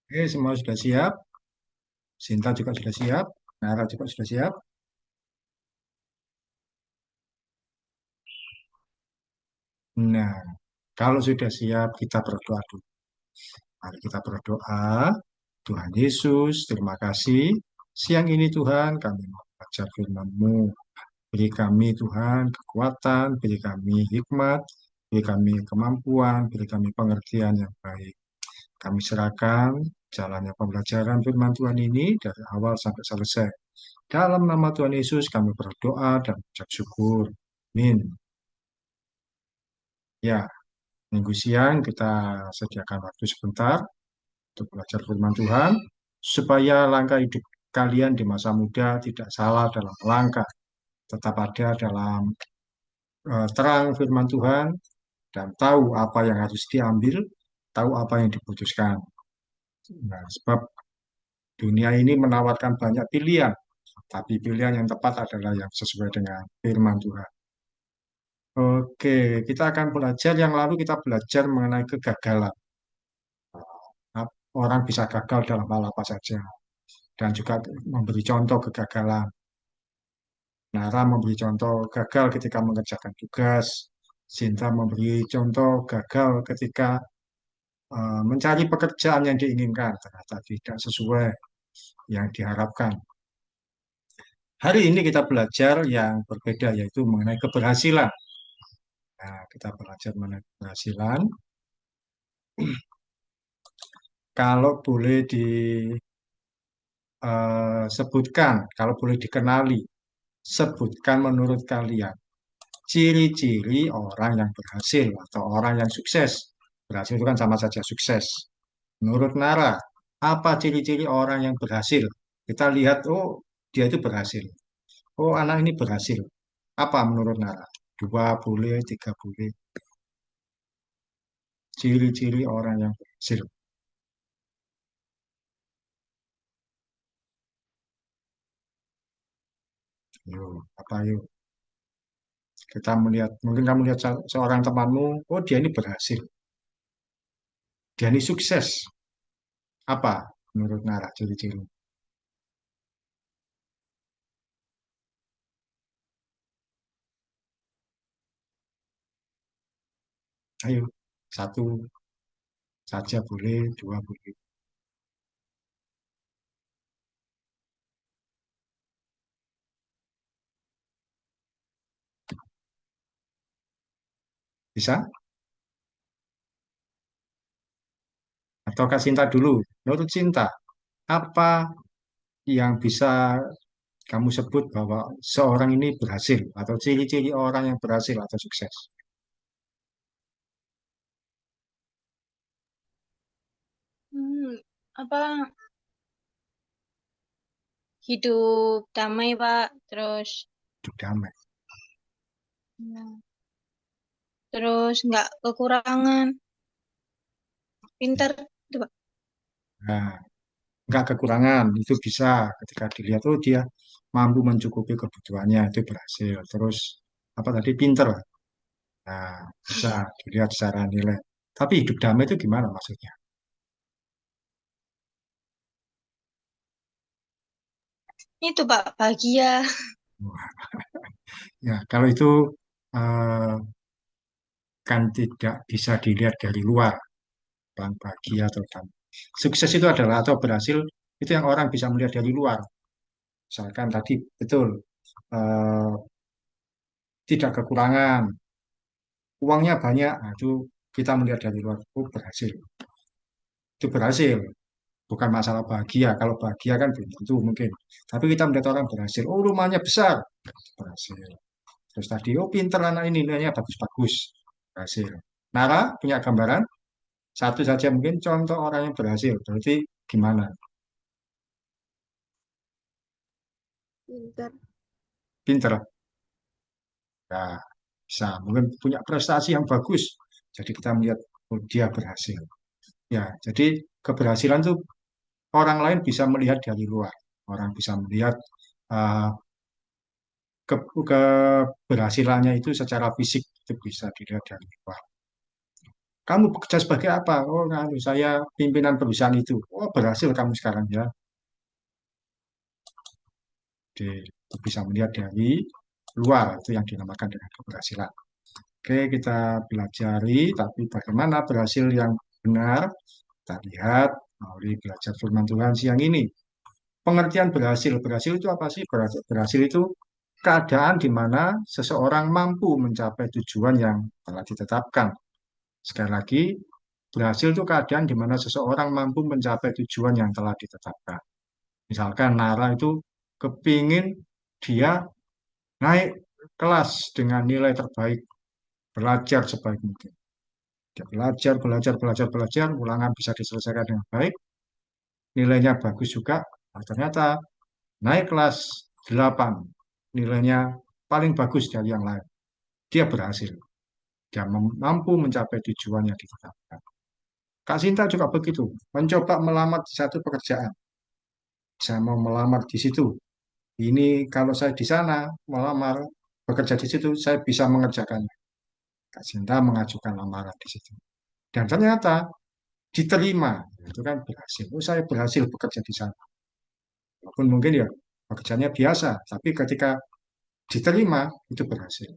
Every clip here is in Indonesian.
Oke, semua sudah siap. Sinta juga sudah siap. Nara juga sudah siap. Nah, kalau sudah siap, kita berdoa dulu. Mari kita berdoa. Tuhan Yesus, terima kasih. Siang ini Tuhan, kami mau belajar firman-Mu. Beri kami Tuhan kekuatan, beri kami hikmat, beri kami kemampuan, beri kami pengertian yang baik. Kami serahkan jalannya pembelajaran firman Tuhan ini dari awal sampai selesai. Dalam nama Tuhan Yesus kami berdoa dan ucap syukur. Amin. Ya, minggu siang kita sediakan waktu sebentar untuk belajar firman Tuhan, supaya langkah hidup kalian di masa muda tidak salah dalam langkah, tetap ada dalam terang firman Tuhan, dan tahu apa yang harus diambil, tahu apa yang diputuskan. Nah, sebab dunia ini menawarkan banyak pilihan, tapi pilihan yang tepat adalah yang sesuai dengan firman Tuhan. Oke, kita akan belajar yang lalu kita belajar mengenai kegagalan. Orang bisa gagal dalam hal apa saja dan juga memberi contoh kegagalan. Nara memberi contoh gagal ketika mengerjakan tugas. Sinta memberi contoh gagal ketika mencari pekerjaan yang diinginkan ternyata tidak sesuai yang diharapkan. Hari ini kita belajar yang berbeda yaitu mengenai keberhasilan. Nah, kita belajar mengenai keberhasilan. Kalau boleh disebutkan, kalau boleh dikenali, sebutkan menurut kalian ciri-ciri orang yang berhasil atau orang yang sukses. Berhasil itu kan sama saja sukses. Menurut Nara, apa ciri-ciri orang yang berhasil? Kita lihat, oh dia itu berhasil. Oh anak ini berhasil. Apa menurut Nara? Dua boleh, tiga boleh. Ciri-ciri orang yang berhasil. Yuk, apa yuk? Kita melihat, mungkin kamu lihat seorang temanmu, oh dia ini berhasil. Dia ini sukses. Apa menurut Nara ciri-ciri? Ayo, satu saja boleh, dua boleh. Bisa? Atau Kak Sinta dulu. Menurut Sinta, apa yang bisa kamu sebut bahwa seorang ini berhasil atau ciri-ciri orang yang berhasil atau sukses? Hmm, apa hidup damai Pak, terus Hidup damai. ya, terus nggak kekurangan, pintar itu Pak. Nah, nggak kekurangan, itu bisa ketika dilihat, oh dia mampu mencukupi kebutuhannya, itu berhasil. Terus, apa tadi, pinter. Nah, bisa dilihat secara nilai. Tapi hidup damai itu gimana maksudnya? Itu Pak bahagia. Wah, ya, kalau itu eh, kan tidak bisa dilihat dari luar, orang bahagia atau damai. Sukses itu adalah atau berhasil itu yang orang bisa melihat dari luar. Misalkan tadi betul eh, tidak kekurangan, uangnya banyak, nah, itu kita melihat dari luar, oh berhasil, itu berhasil, bukan masalah bahagia. Kalau bahagia kan belum tentu mungkin, tapi kita melihat orang berhasil, oh rumahnya besar, berhasil. Terus tadi, oh pinter anak ini, nilainya bagus-bagus, berhasil. Nara punya gambaran satu saja mungkin contoh orang yang berhasil, berarti gimana? Pintar. Pinter, nah, bisa mungkin punya prestasi yang bagus, jadi kita melihat oh dia berhasil. Ya, jadi keberhasilan itu orang lain bisa melihat dari luar. Orang bisa melihat uh, keberhasilannya itu secara fisik itu bisa dilihat dari luar. Kamu bekerja sebagai apa? Oh, saya pimpinan perusahaan itu. Oh, berhasil kamu sekarang ya. Itu bisa melihat dari luar, itu yang dinamakan dengan keberhasilan. Oke, kita pelajari, tapi bagaimana berhasil yang benar? Kita lihat melalui belajar firman Tuhan siang ini. Pengertian berhasil. Berhasil itu apa sih? Berhasil itu keadaan di mana seseorang mampu mencapai tujuan yang telah ditetapkan. Sekali lagi, berhasil itu keadaan di mana seseorang mampu mencapai tujuan yang telah ditetapkan. Misalkan Nara itu kepingin dia naik kelas dengan nilai terbaik, belajar sebaik mungkin. Dia belajar, belajar, belajar, belajar, ulangan bisa diselesaikan dengan baik, nilainya bagus juga. Nah, ternyata naik kelas 8, nilainya paling bagus dari yang lain. Dia berhasil. Dia mampu mencapai tujuan yang ditetapkan. Kak Sinta juga begitu, mencoba melamar di satu pekerjaan. Saya mau melamar di situ. Ini kalau saya di sana melamar bekerja di situ, saya bisa mengerjakannya. Kak Sinta mengajukan lamaran di situ. Dan ternyata diterima. Itu kan berhasil. Oh, saya berhasil bekerja di sana. Walaupun mungkin ya pekerjaannya biasa, tapi ketika diterima itu berhasil.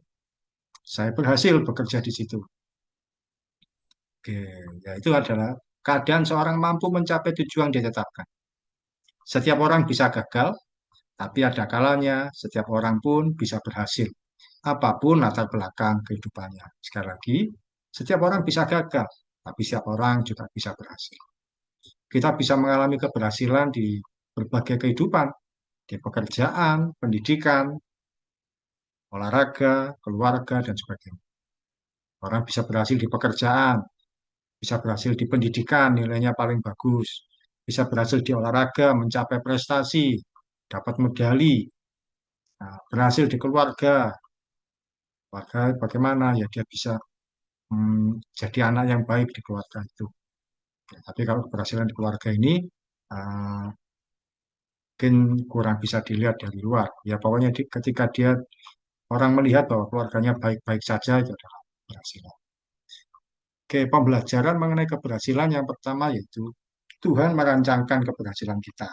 Saya berhasil bekerja di situ. Oke, ya itu adalah keadaan seorang mampu mencapai tujuan yang ditetapkan. Setiap orang bisa gagal, tapi ada kalanya setiap orang pun bisa berhasil. Apapun latar belakang kehidupannya. Sekali lagi, setiap orang bisa gagal, tapi setiap orang juga bisa berhasil. Kita bisa mengalami keberhasilan di berbagai kehidupan, di pekerjaan, pendidikan, olahraga, keluarga, dan sebagainya. Orang bisa berhasil di pekerjaan, bisa berhasil di pendidikan, nilainya paling bagus, bisa berhasil di olahraga, mencapai prestasi, dapat medali, nah, berhasil di keluarga, keluarga bagaimana ya dia bisa jadi anak yang baik di keluarga itu. Ya, tapi kalau keberhasilan di keluarga ini mungkin kurang bisa dilihat dari luar. Ya pokoknya ketika dia orang melihat bahwa keluarganya baik-baik saja itu adalah keberhasilan. Oke, pembelajaran mengenai keberhasilan yang pertama yaitu Tuhan merancangkan keberhasilan kita.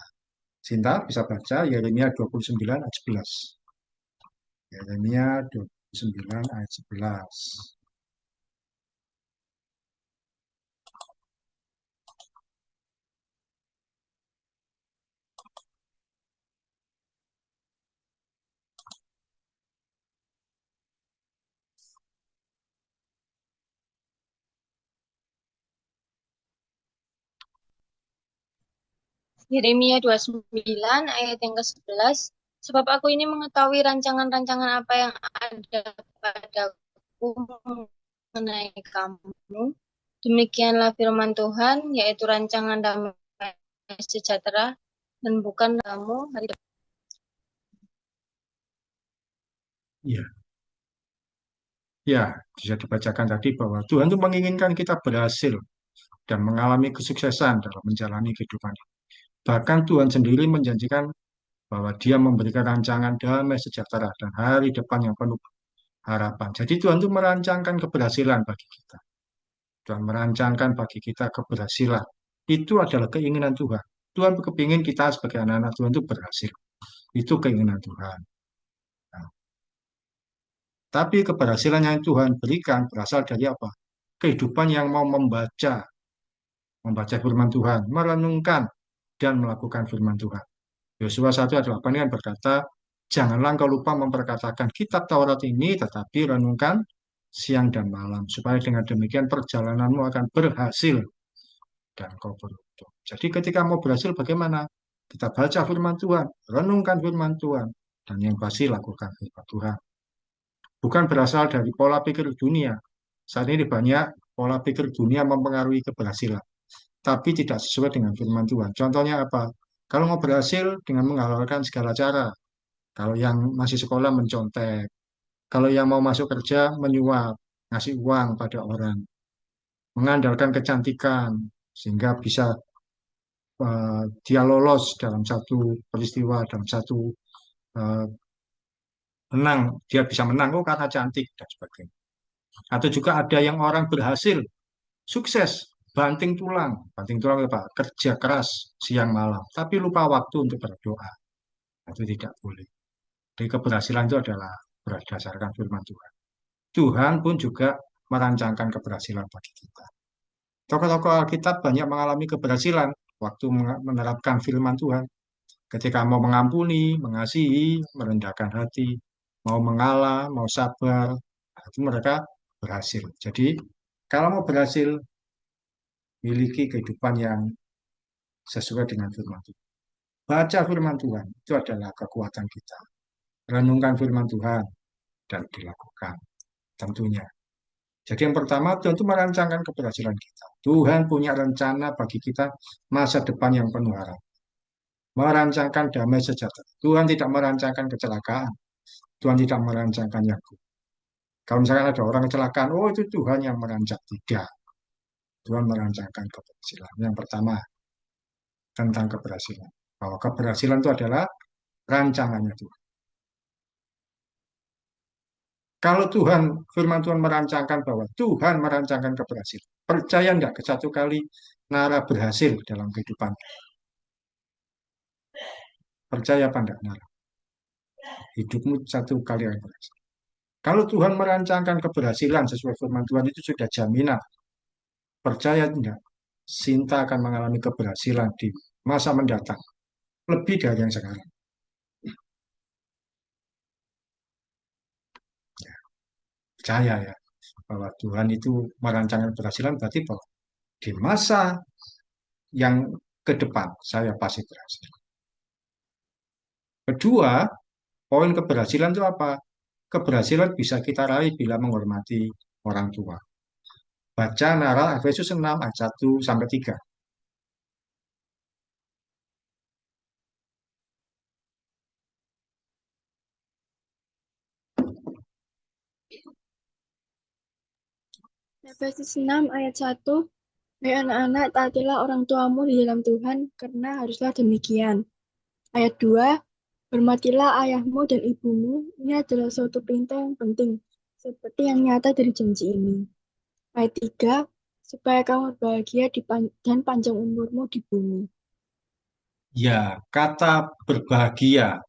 Sinta bisa baca Yeremia 29 ayat 11. Yeremia 29 ayat 11. Yeremia 29 ayat yang ke-11. Sebab aku ini mengetahui rancangan-rancangan apa yang ada padaku mengenai kamu. Demikianlah firman Tuhan, yaitu rancangan damai sejahtera dan bukan kamu hari depan. Ya, ya, bisa dibacakan tadi bahwa Tuhan itu menginginkan kita berhasil dan mengalami kesuksesan dalam menjalani kehidupan. Bahkan Tuhan sendiri menjanjikan bahwa Dia memberikan rancangan damai sejahtera dan hari depan yang penuh harapan. Jadi Tuhan itu merancangkan keberhasilan bagi kita. Tuhan merancangkan bagi kita keberhasilan. Itu adalah keinginan Tuhan. Tuhan kepingin kita sebagai anak-anak Tuhan itu berhasil. Itu keinginan Tuhan. Nah, tapi keberhasilan yang Tuhan berikan berasal dari apa? Kehidupan yang mau membaca firman Tuhan, merenungkan dan melakukan firman Tuhan. Yosua 1 ayat 8 kan berkata, janganlah engkau lupa memperkatakan kitab Taurat ini, tetapi renungkan siang dan malam, supaya dengan demikian perjalananmu akan berhasil dan kau beruntung. Jadi ketika mau berhasil bagaimana? Kita baca firman Tuhan, renungkan firman Tuhan, dan yang pasti lakukan firman Tuhan. Bukan berasal dari pola pikir dunia. Saat ini banyak pola pikir dunia mempengaruhi keberhasilan, tapi tidak sesuai dengan firman Tuhan. Contohnya apa? Kalau mau berhasil dengan menghalalkan segala cara. Kalau yang masih sekolah mencontek, kalau yang mau masuk kerja menyuap, ngasih uang pada orang, mengandalkan kecantikan sehingga bisa dia lolos dalam satu peristiwa, dalam satu eh, menang, dia bisa menang oh karena cantik dan sebagainya. Atau juga ada yang orang berhasil Sukses, banting tulang apa? Kerja keras siang malam, tapi lupa waktu untuk berdoa. Itu tidak boleh. Jadi keberhasilan itu adalah berdasarkan firman Tuhan. Tuhan pun juga merancangkan keberhasilan bagi kita. Tokoh-tokoh Alkitab banyak mengalami keberhasilan waktu menerapkan firman Tuhan. Ketika mau mengampuni, mengasihi, merendahkan hati, mau mengalah, mau sabar, nah, itu mereka berhasil. Jadi, kalau mau berhasil, miliki kehidupan yang sesuai dengan firman Tuhan. Baca firman Tuhan, itu adalah kekuatan kita. Renungkan firman Tuhan dan dilakukan, tentunya. Jadi yang pertama, Tuhan itu merancangkan keberhasilan kita. Tuhan punya rencana bagi kita masa depan yang penuh harapan. Merancangkan damai sejahtera. Tuhan tidak merancangkan kecelakaan. Tuhan tidak merancangkan yang buruk. Kalau misalkan ada orang kecelakaan, oh itu Tuhan yang merancang. Tidak. Tuhan merancangkan keberhasilan. Yang pertama, tentang keberhasilan. Bahwa keberhasilan itu adalah rancangannya Tuhan. Kalau Tuhan, firman Tuhan merancangkan bahwa Tuhan merancangkan keberhasilan. Percaya enggak ke satu kali Nara berhasil dalam kehidupan? Percaya apa enggak Nara? Hidupmu satu kali yang berhasil. Kalau Tuhan merancangkan keberhasilan sesuai firman Tuhan itu sudah jaminan. Percaya enggak? Sinta akan mengalami keberhasilan di masa mendatang. Lebih dari yang sekarang. Percaya ya. Bahwa Tuhan itu merancangkan keberhasilan berarti bahwa di masa yang ke depan saya pasti berhasil. Kedua, poin keberhasilan itu apa? Keberhasilan bisa kita raih bila menghormati orang tua. Baca Nara Efesus 6 ayat 1 sampai 3. Efesus 6 ayat 1. Hai anak-anak, taatilah orang tuamu di dalam Tuhan, karena haruslah demikian. Ayat 2. Hormatilah ayahmu dan ibumu, ini adalah suatu perintah yang penting, seperti yang nyata dari janji ini. Ayat 3. Supaya kamu bahagia dan panjang umurmu di bumi. Ya, kata berbahagia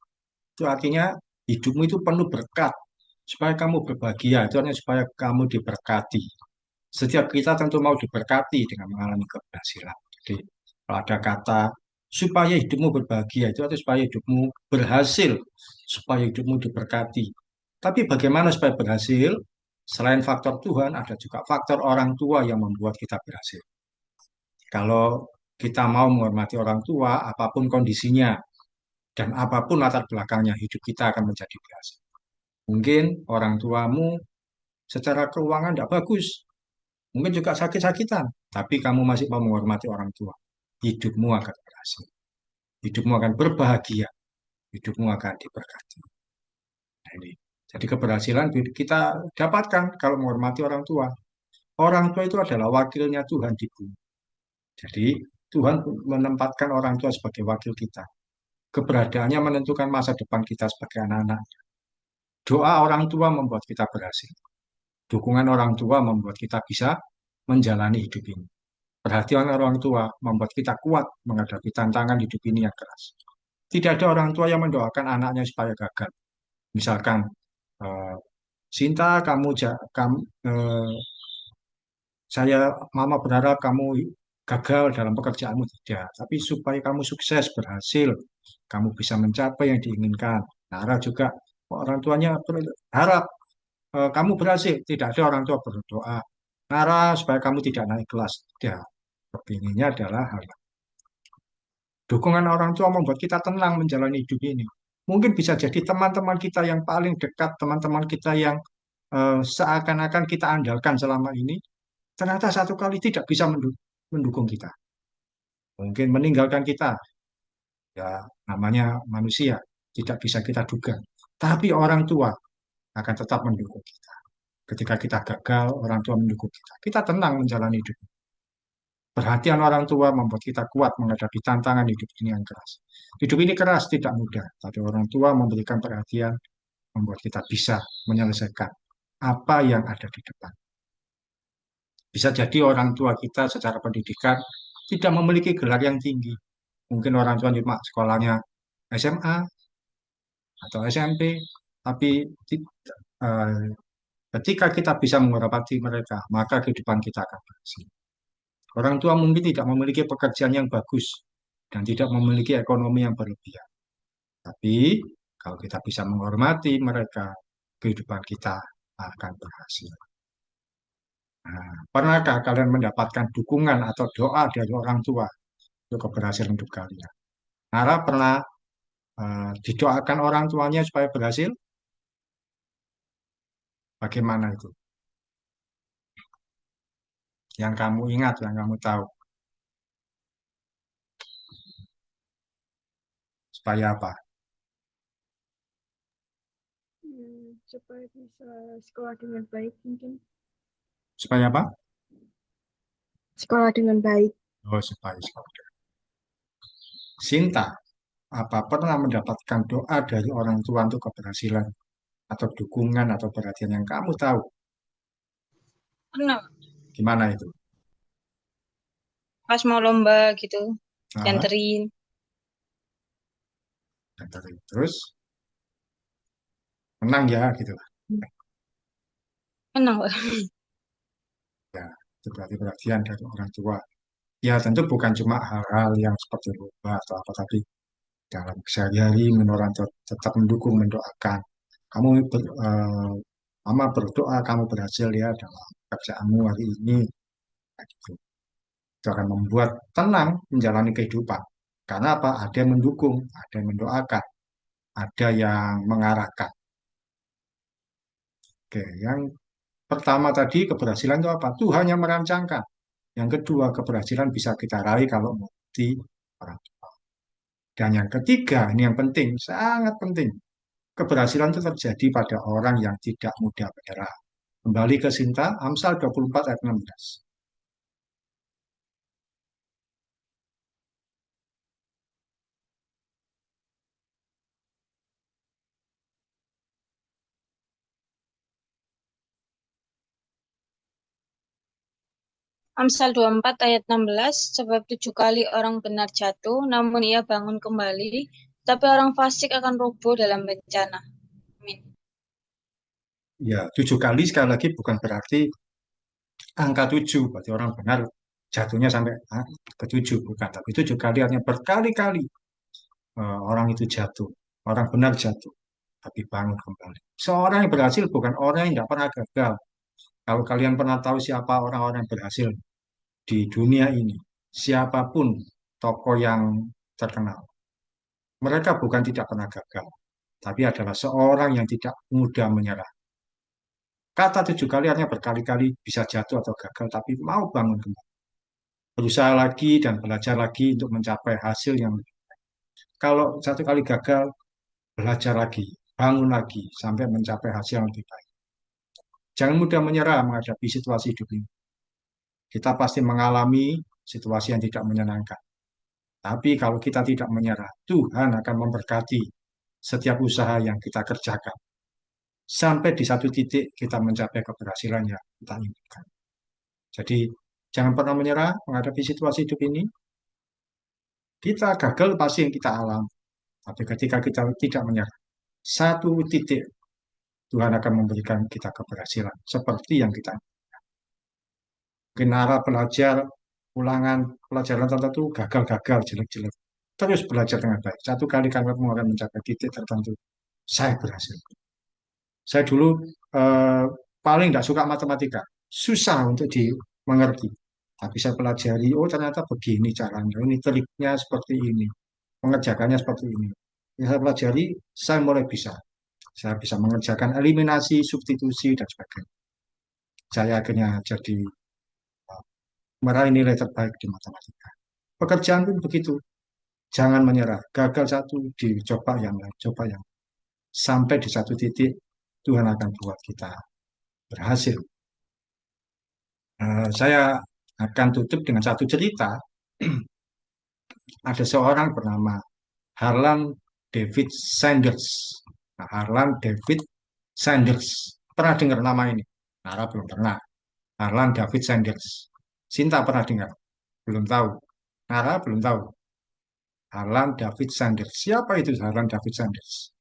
itu artinya hidupmu itu penuh berkat. Supaya kamu berbahagia, itu artinya supaya kamu diberkati. Setiap kita tentu mau diberkati dengan mengalami keberhasilan. Jadi, kalau ada kata supaya hidupmu berbahagia, itu artinya supaya hidupmu berhasil, supaya hidupmu diberkati. Tapi bagaimana supaya berhasil? Selain faktor Tuhan, ada juga faktor orang tua yang membuat kita berhasil. Kalau kita mau menghormati orang tua, apapun kondisinya, dan apapun latar belakangnya, hidup kita akan menjadi berhasil. Mungkin orang tuamu secara keuangan tidak bagus, mungkin juga sakit-sakitan, tapi kamu masih mau menghormati orang tua. Hidupmu akan berhasil. Hidupmu akan berbahagia. Hidupmu akan diberkati. Nah, ini. Jadi keberhasilan kita dapatkan kalau menghormati orang tua. Orang tua itu adalah wakilnya Tuhan di bumi. Jadi Tuhan menempatkan orang tua sebagai wakil kita. Keberadaannya menentukan masa depan kita sebagai anak-anak. Doa orang tua membuat kita berhasil. Dukungan orang tua membuat kita bisa menjalani hidup ini. Perhatian orang tua membuat kita kuat menghadapi tantangan hidup ini yang keras. Tidak ada orang tua yang mendoakan anaknya supaya gagal. Misalkan, eh, Sinta, saya, Mama berharap kamu gagal dalam pekerjaanmu tidak, tapi supaya kamu sukses, berhasil, kamu bisa mencapai yang diinginkan. Nara juga orang tuanya berharap kamu berhasil. Tidak ada orang tua berdoa, Nara supaya kamu tidak naik kelas. Tidak. Kepinginnya adalah hal dukungan orang tua membuat kita tenang menjalani hidup ini. Mungkin bisa jadi teman-teman kita yang paling dekat, teman-teman kita yang seakan-akan kita andalkan selama ini, ternyata satu kali tidak bisa mendukung kita. Mungkin meninggalkan kita, ya namanya manusia, tidak bisa kita duga. Tapi orang tua akan tetap mendukung kita. Ketika kita gagal, orang tua mendukung kita. Kita tenang menjalani hidup. Perhatian orang tua membuat kita kuat menghadapi tantangan hidup ini yang keras. Hidup ini keras, tidak mudah. Tapi orang tua memberikan perhatian, membuat kita bisa menyelesaikan apa yang ada di depan. Bisa jadi orang tua kita secara pendidikan tidak memiliki gelar yang tinggi. Mungkin orang tua cuma sekolahnya SMA atau SMP, tapi eh, ketika kita bisa menghormati mereka, maka kehidupan kita akan berhasil. Orang tua mungkin tidak memiliki pekerjaan yang bagus dan tidak memiliki ekonomi yang berlebihan. Tapi kalau kita bisa menghormati mereka, kehidupan kita akan berhasil. Nah, pernahkah kalian mendapatkan dukungan atau doa dari orang tua untuk keberhasilan hidup kalian? Nara pernah didoakan orang tuanya supaya berhasil? Bagaimana itu? Yang kamu ingat, yang kamu tahu. Supaya apa? Supaya bisa sekolah dengan baik mungkin. Supaya apa? Sekolah dengan baik. Oh, supaya sekolah. Sinta, apa pernah mendapatkan doa dari orang tua untuk keberhasilan atau dukungan atau perhatian yang kamu tahu? Pernah Gimana itu? pas mau lomba gitu, Ah, dianterin. terus menang ya gitu. Menang, Pak. Ya, itu berarti perhatian dari orang tua. Ya, tentu bukan cuma hal-hal yang seperti lomba atau apa, tapi dalam sehari-hari orang tua tetap mendukung, mendoakan. Kamu mama berdoa kamu berhasil ya dalam kerjaanmu hari ini. Nah, gitu. Itu akan membuat tenang menjalani kehidupan. Karena apa? Ada yang mendukung, ada yang mendoakan, ada yang mengarahkan. Oke, yang pertama tadi keberhasilan itu apa? Tuhan yang merancangkan. Yang kedua, keberhasilan bisa kita raih kalau mengikuti orang tua. Dan yang ketiga, ini yang penting, sangat penting. Keberhasilan itu terjadi pada orang yang tidak mudah menyerah. Kembali ke Sinta, Amsal 24 ayat 16. Amsal 24 ayat 16, sebab 7 kali orang benar jatuh, namun ia bangun kembali, tapi orang fasik akan roboh dalam bencana. Amin. Ya, 7 kali sekali lagi bukan berarti angka 7. Berarti orang benar jatuhnya sampai ke 7. Bukan. Tapi 7 kali artinya berkali-kali orang itu jatuh. Orang benar jatuh. Tapi bangun kembali. Seorang yang berhasil bukan orang yang tidak pernah gagal. Kalau kalian pernah tahu siapa orang-orang yang berhasil di dunia ini, siapapun tokoh yang terkenal, mereka bukan tidak pernah gagal, tapi adalah seorang yang tidak mudah menyerah. Kata 7 kali artinya berkali-kali bisa jatuh atau gagal, tapi mau bangun kembali. Berusaha lagi dan belajar lagi untuk mencapai hasil yang lebih. Kalau 1 kali gagal, belajar lagi, bangun lagi, sampai mencapai hasil yang lebih baik. Jangan mudah menyerah menghadapi situasi hidup ini. Kita pasti mengalami situasi yang tidak menyenangkan. Tapi kalau kita tidak menyerah, Tuhan akan memberkati setiap usaha yang kita kerjakan. Sampai di satu titik kita mencapai keberhasilan yang kita inginkan. Jadi jangan pernah menyerah menghadapi situasi hidup ini. Kita gagal pasti yang kita alami. Tapi ketika kita tidak menyerah, satu titik Tuhan akan memberikan kita keberhasilan seperti yang kita mungkin arah belajar ulangan pelajaran tertentu gagal-gagal jelek-jelek. Terus belajar dengan baik. 1 kali kamu akan mencapai titik tertentu. Saya berhasil. Saya dulu eh, paling tidak suka matematika. Susah untuk dimengerti. Tapi saya pelajari, oh ternyata begini caranya. Ini triknya seperti ini. Mengerjakannya seperti ini. Yang saya pelajari, saya mulai bisa. Saya bisa mengerjakan eliminasi, substitusi, dan sebagainya. Saya akhirnya jadi meraih nilai terbaik di matematika. Pekerjaan pun begitu. Jangan menyerah. Gagal satu, dicoba yang lain, coba yang lain. Sampai di satu titik, Tuhan akan buat kita berhasil. Saya akan tutup dengan satu cerita. Ada seorang bernama Harlan David Sanders. Nah, Harlan David Sanders. Pernah dengar nama ini? Nara belum pernah. Harlan David Sanders. Sinta pernah dengar? Belum tahu. Nara belum tahu. Harlan David Sanders. Siapa itu Harlan David Sanders?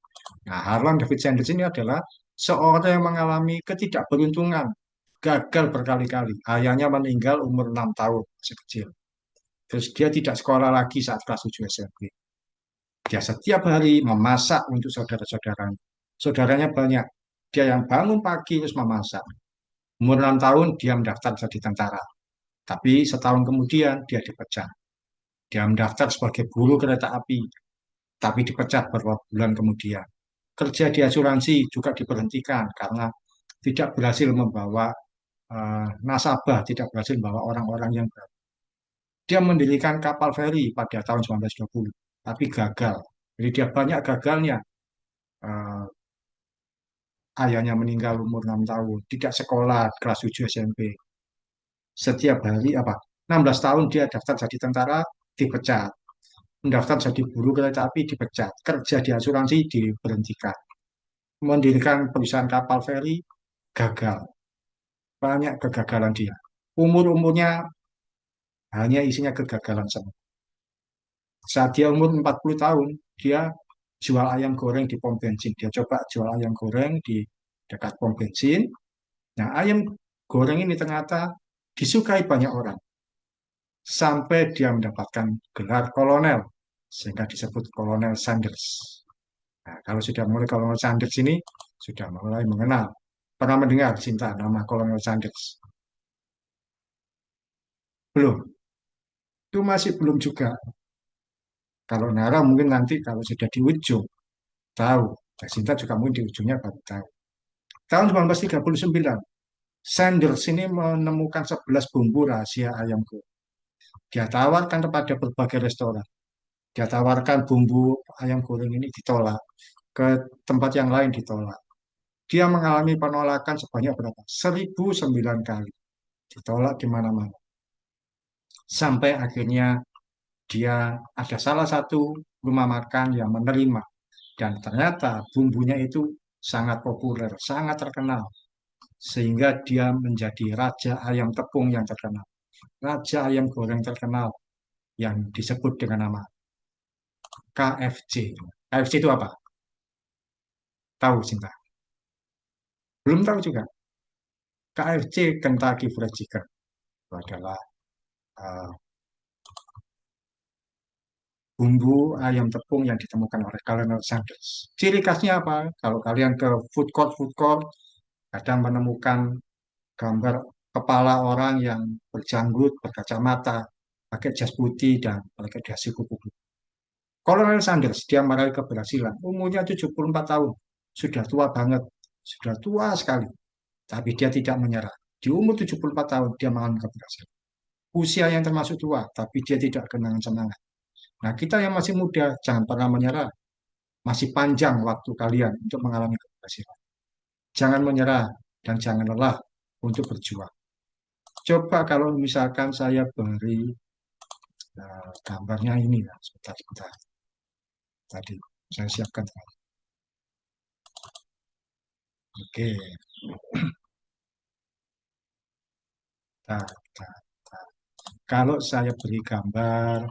Nah, Harlan David Sanders ini adalah seorang yang mengalami ketidakberuntungan, gagal berkali-kali. Ayahnya meninggal umur 6 tahun, masih kecil. Terus dia tidak sekolah lagi saat kelas 7 SMP. Dia setiap hari memasak untuk saudara-saudaranya. Saudaranya banyak. Dia yang bangun pagi terus memasak. Umur 6 tahun dia mendaftar jadi tentara. Tapi setahun kemudian dia dipecat. Dia mendaftar sebagai buruh kereta api, tapi dipecat beberapa bulan kemudian. Kerja di asuransi juga diberhentikan karena tidak berhasil membawa nasabah, tidak berhasil membawa orang-orang yang baru. Dia mendirikan kapal feri pada tahun 1920, tapi gagal. Jadi dia banyak gagalnya. Eh, Ayahnya meninggal umur 6 tahun, tidak sekolah, kelas 7 SMP. Setiap hari 16 tahun dia daftar jadi tentara, dipecat. Mendaftar jadi buruh kereta api, dipecat. Kerja di asuransi, diberhentikan. Mendirikan perusahaan kapal feri, gagal. Banyak kegagalan dia. Umur-umurnya hanya isinya kegagalan semua. Saat dia umur 40 tahun, dia jual ayam goreng di pom bensin. Dia coba jual ayam goreng di dekat pom bensin. Nah, ayam goreng ini ternyata disukai banyak orang. Sampai dia mendapatkan gelar kolonel. Sehingga disebut Kolonel Sanders. Nah, kalau sudah mulai Kolonel Sanders ini, sudah mulai mengenal. Pernah mendengar, Cinta, nama Kolonel Sanders? Belum. Itu masih belum juga. Kalau Nara mungkin nanti kalau sudah di ujung, tahu. Dan Cinta juga mungkin di ujungnya baru tahu. Tahun 1939, Sanders ini menemukan 11 bumbu rahasia ayam goreng. Dia tawarkan kepada berbagai restoran. Dia tawarkan bumbu ayam goreng ini ditolak. Ke tempat yang lain ditolak. Dia mengalami penolakan sebanyak berapa? 1009 kali. Ditolak di mana-mana. Sampai akhirnya dia ada salah satu rumah makan yang menerima. Dan ternyata bumbunya itu sangat populer, sangat terkenal. Sehingga dia menjadi raja ayam tepung yang terkenal. Raja ayam goreng terkenal yang disebut dengan nama KFC. KFC itu apa? Tahu, Cinta? Belum tahu juga. KFC, Kentucky Fried Chicken. Itu adalah uh, bumbu ayam tepung yang ditemukan oleh Colonel Sanders. Ciri khasnya apa? Kalau kalian ke food court, kadang menemukan gambar kepala orang yang berjanggut, berkacamata, pakai jas putih, dan pakai dasi kupu-kupu. Kolonel Sanders, dia meraih keberhasilan. Umurnya 74 tahun. Sudah tua banget. Sudah tua sekali. Tapi dia tidak menyerah. Di umur 74 tahun, dia mengalami keberhasilan. Usia yang termasuk tua, tapi dia tidak kenangan semangat. Nah, kita yang masih muda, jangan pernah menyerah. Masih panjang waktu kalian untuk mengalami keberhasilan. Jangan menyerah dan jangan lelah untuk berjuang. Coba kalau misalkan saya beri gambarnya ini, ya, sebentar. Tadi saya siapkan. Oke, nah, nah, nah. Kalau saya beri gambar,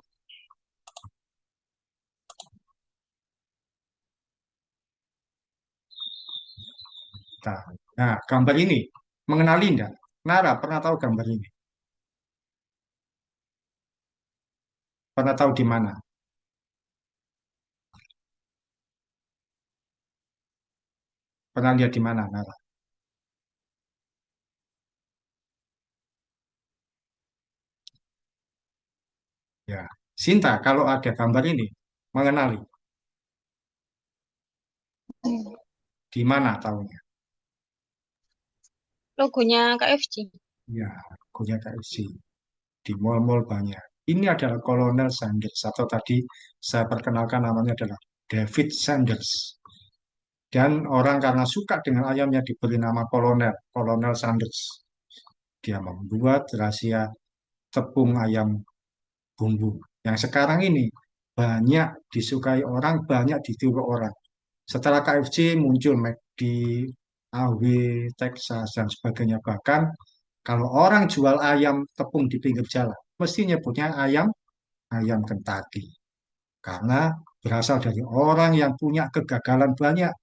nah, nah, gambar ini mengenali enggak? Nara pernah tahu gambar ini? Pernah tahu di mana? Pernah lihat di mana, Nara? Ya, Sinta, kalau ada gambar ini, mengenali di mana tahunya? Logonya KFC. Ya, punya KFC. Di mall-mall banyak. Ini adalah Kolonel Sanders atau tadi saya perkenalkan namanya adalah David Sanders. Dan orang karena suka dengan ayamnya diberi nama Kolonel, Kolonel Sanders. Dia membuat rahasia tepung ayam bumbu. Yang sekarang ini banyak disukai orang, banyak ditiru orang. Setelah KFC muncul McD, AW, Texas, dan sebagainya. Bahkan Kalau orang jual ayam tepung di pinggir jalan, mesti nyebutnya ayam ayam Kentucky. Karena berasal dari orang yang punya kegagalan banyak.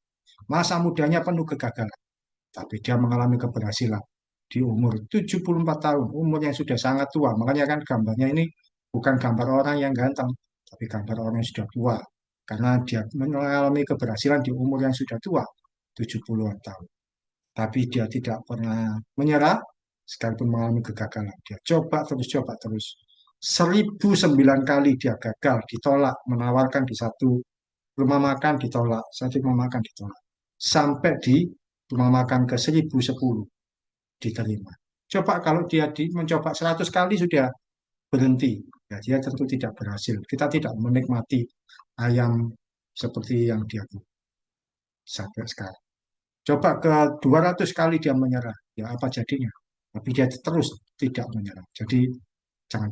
Masa mudanya penuh kegagalan. Tapi dia mengalami keberhasilan di umur 74 tahun, umur yang sudah sangat tua. Makanya kan gambarnya ini bukan gambar orang yang ganteng, tapi gambar orang yang sudah tua. Karena dia mengalami keberhasilan di umur yang sudah tua, 70-an tahun. Tapi dia tidak pernah menyerah, sekalipun mengalami kegagalan. Dia coba terus. 1009 kali dia gagal, ditolak, menawarkan di satu rumah makan ditolak, satu rumah makan ditolak. Sampai di rumah makan ke 1010 diterima. Coba kalau dia mencoba 100 kali sudah berhenti, ya dia tentu tidak berhasil. Kita tidak menikmati ayam seperti yang dia buat sampai sekarang. Coba ke 200 kali dia menyerah, ya apa jadinya? Tapi dia terus tidak menyerah. Jadi jangan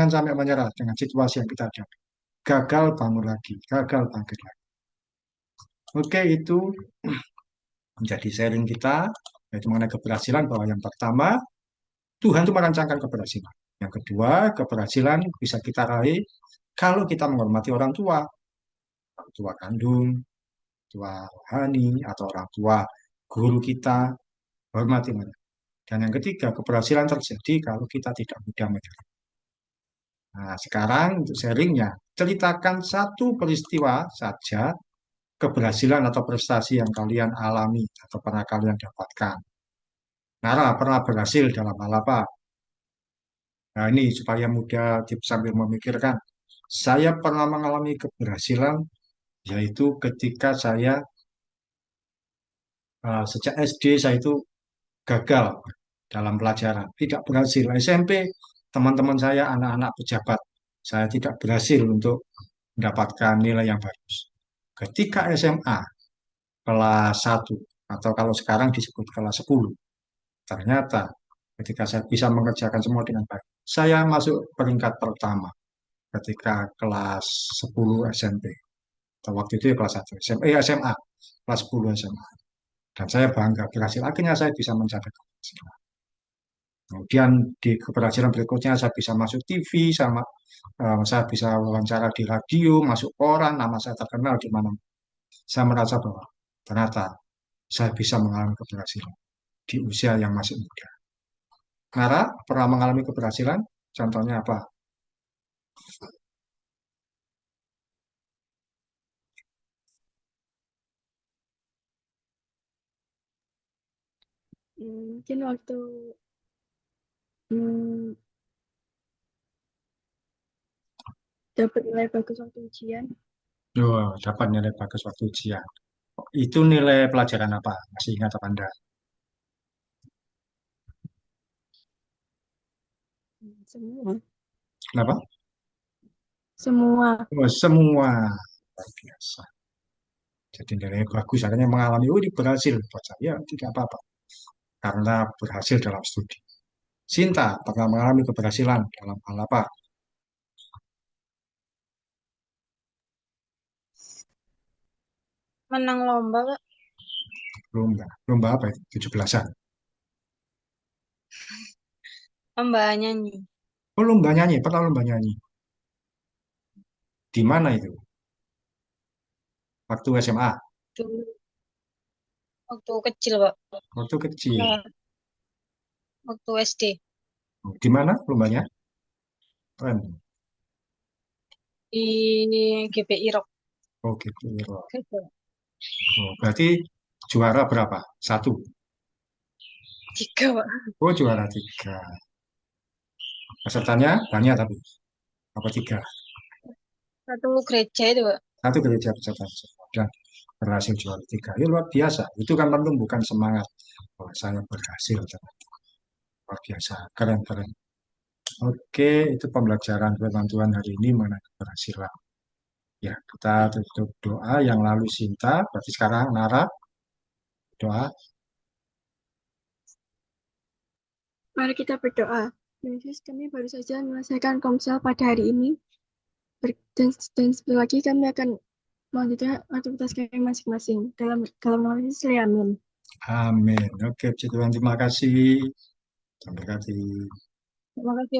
sampai menyerah dengan situasi yang kita hadapi. Gagal bangun lagi, gagal bangkit lagi. Oke, itu menjadi sharing kita yaitu mengenai keberhasilan bahwa yang pertama Tuhan itu merancangkan keberhasilan. Yang kedua, keberhasilan bisa kita raih kalau kita menghormati orang tua kandung, tua rohani, atau orang tua guru kita, hormati mereka. Dan yang ketiga, keberhasilan terjadi kalau kita tidak mudah menyerah. Nah, sekarang untuk sharingnya, ceritakan satu peristiwa saja keberhasilan atau prestasi yang kalian alami atau pernah kalian dapatkan. Nara pernah berhasil dalam hal apa? Nah, ini supaya mudah sambil memikirkan. Saya pernah mengalami keberhasilan, yaitu ketika saya sejak SD saya itu gagal dalam pelajaran, tidak berhasil. SMP teman-teman saya anak-anak pejabat, saya tidak berhasil untuk mendapatkan nilai yang bagus. Ketika SMA kelas 1 atau kalau sekarang disebut kelas 10, ternyata ketika saya bisa mengerjakan semua dengan baik, saya masuk peringkat pertama ketika kelas 10 SMP. Atau waktu itu ya kelas 1 SMA, kelas 10 SMA. Dan saya bangga berhasil. Akhirnya saya bisa mencapai keberhasilan. Kemudian di keberhasilan berikutnya saya bisa masuk TV, saya bisa wawancara di radio, masuk koran, nama saya terkenal di mana. Saya merasa bahwa ternyata saya bisa mengalami keberhasilan di usia yang masih muda. Nara pernah mengalami keberhasilan? Contohnya apa? Mungkin waktu hmm, dapat nilai bagus waktu ujian. Oh, dapat nilai bagus waktu ujian. Itu nilai pelajaran apa? Masih ingat apa Anda? Semua. Kenapa? Semua. Oh, semua. Luar biasa. Jadi nilai bagus, akhirnya mengalami, oh ini berhasil. Buat saya tidak apa-apa. Karena berhasil dalam studi. Sinta pernah mengalami keberhasilan dalam hal apa? Menang lomba, Kak. Lomba. Lomba apa itu? 17-an. Lomba nyanyi. Oh, lomba nyanyi. Pernah lomba nyanyi. Di mana itu? Waktu SMA. Dulu waktu kecil, Pak. Waktu kecil. Nah, waktu SD. Oh, di mana lombanya? Keren. Di GPI Rock. Oh, gitu. Oh, berarti juara berapa? Satu. Tiga, Pak. Oh, juara tiga. Pesertanya banyak tapi. Apa tiga? Satu gereja itu, Pak. Satu gereja peserta. Dan berhasil juara tiga. Ya, luar biasa. Itu kan menumbuhkan semangat. Oh, saya berhasil. Luar biasa. Keren, keren. Oke, itu pembelajaran firman Tuhan hari ini mengenai keberhasilan. Ya, kita tutup doa yang lalu Sinta. Berarti sekarang Nara, doa. Mari kita berdoa. Yesus, kami baru saja menyelesaikan komsel pada hari ini. Dan sebentar lagi kami akan melanjutkan aktivitas kami masing-masing. Dalam nama Yesus, amin. Amin. Oke, puji Tuhan, terima kasih. Sampai kasih. Terima kasih.